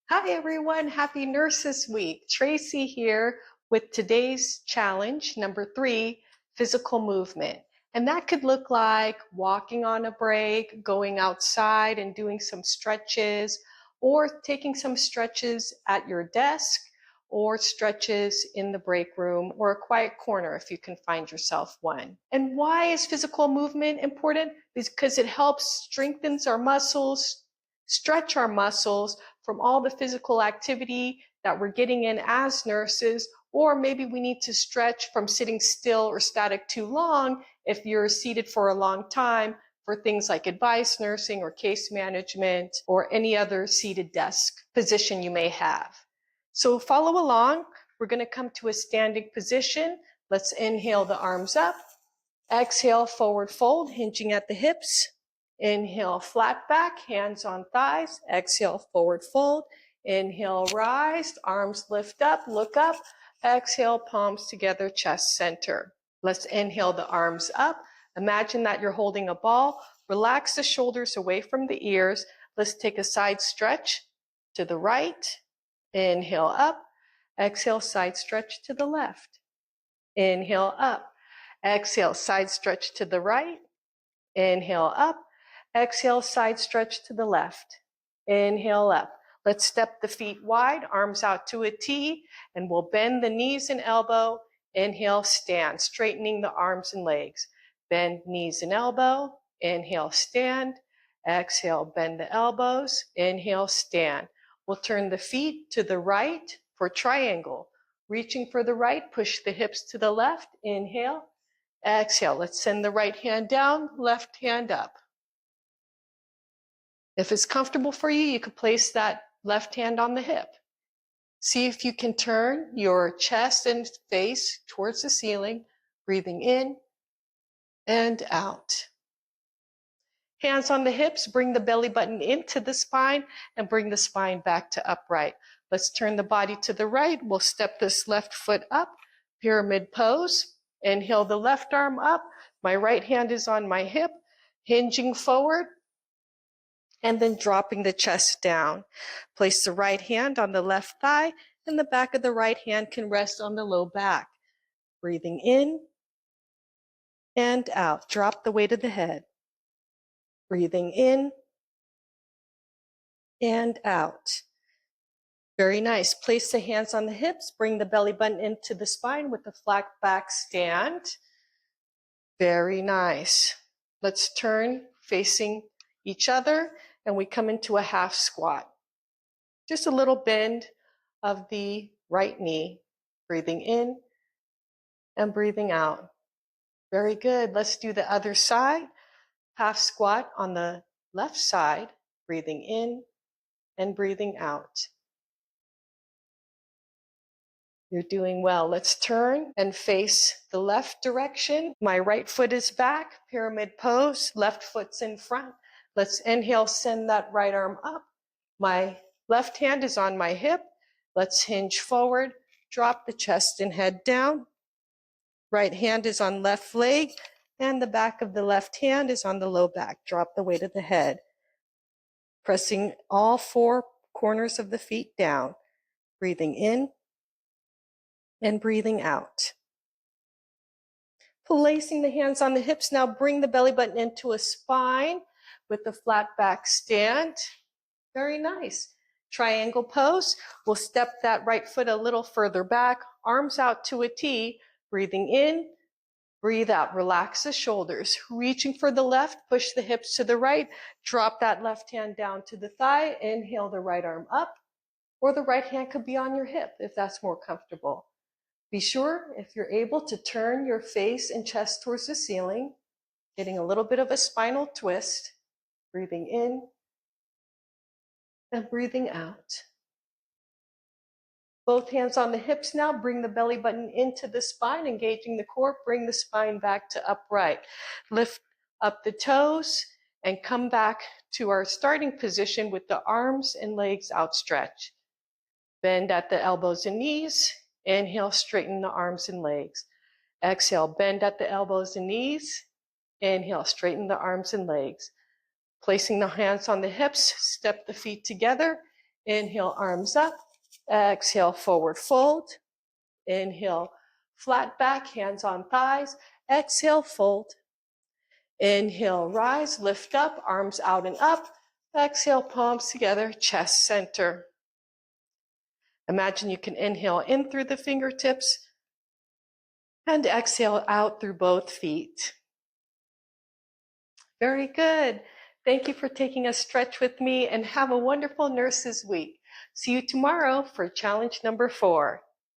Hi everyone, happy Nurses Week. Tracy here with today's challenge, number 3, physical movement. And that could look like walking on a break, going outside and doing some stretches, or taking some stretches at your desk, or stretches in the break room, or a quiet corner if you can find yourself one. And why is physical movement important? Because it helps strengthens our muscles, stretch our muscles from all the physical activity that we're getting in as nurses, or maybe we need to stretch from sitting still or static too long if you're seated for a long time for things like advice nursing or case management or any other seated desk position you may have. So follow along. We're going to come to a standing position. Let's inhale the arms up. Exhale, forward fold, hinging at the hips. Inhale, flat back, hands on thighs. Exhale, forward fold. Inhale, rise, arms lift up, look up. Exhale, palms together, chest center. Let's inhale the arms up. Imagine that you're holding a ball. Relax the shoulders away from the ears. Let's take a side stretch to the right. Inhale up. Exhale, side stretch to the left. Inhale up. Exhale, side stretch to the right. Inhale up. Exhale, side stretch to the left. Inhale up. Let's step the feet wide, arms out to a T, and we'll bend the knees and elbow. Inhale, stand, straightening the arms and legs. Bend knees and elbow. Inhale, stand. Exhale, bend the elbows. Inhale, stand. We'll turn the feet to the right for triangle. Reaching for the right, push the hips to the left. Inhale. Exhale. Let's send the right hand down, left hand up. If it's comfortable for you, you could place that left hand on the hip. See if you can turn your chest and face towards the ceiling, breathing in and out. Hands on the hips, bring the belly button into the spine and bring the spine back to upright. Let's turn the body to the right. We'll step this left foot up, pyramid pose. Inhale the left arm up. My right hand is on my hip, hinging forward, and then dropping the chest down. Place the right hand on the left thigh, and the back of the right hand can rest on the low back. Breathing in and out. Drop the weight of the head. Breathing in and out. Very nice. Place the hands on the hips. Bring the belly button into the spine with the flat back stand. Very nice. Let's turn facing each other, and we come into a half squat. Just a little bend of the right knee. Breathing in and breathing out. Very good. Let's do the other side. Half squat on the left side. Breathing in and breathing out. You're doing well. Let's turn and face the left direction. My right foot is back, pyramid pose, left foot's in front. Let's inhale, send that right arm up. My left hand is on my hip. Let's hinge forward, drop the chest and head down. Right hand is on left leg, and the back of the left hand is on the low back. Drop the weight of the head. Pressing all 4 corners of the feet down. Breathing in and breathing out. Placing the hands on the hips, now bring the belly button into a spine with the flat back stand. Very nice. Triangle pose. We'll step that right foot a little further back, arms out to a T, breathing in, breathe out, relax the shoulders. Reaching for the left, push the hips to the right, drop that left hand down to the thigh, inhale the right arm up, or the right hand could be on your hip if that's more comfortable. Be sure, if you're able, to turn your face and chest towards the ceiling, getting a little bit of a spinal twist, breathing in and breathing out. Both hands on the hips now, bring the belly button into the spine, engaging the core, bring the spine back to upright. Lift up the toes and come back to our starting position with the arms and legs outstretched. Bend at the elbows and knees. Inhale, straighten the arms and legs. Exhale, bend at the elbows and knees. Inhale, straighten the arms and legs. Placing the hands on the hips, step the feet together. Inhale, arms up. Exhale, forward fold. Inhale, flat back, hands on thighs. Exhale, fold. Inhale, rise, lift up, arms out and up. Exhale, palms together, chest center. Imagine you can inhale in through the fingertips and exhale out through both feet. Very good. Thank you for taking a stretch with me and have a wonderful Nurses Week. See you tomorrow for challenge number 4.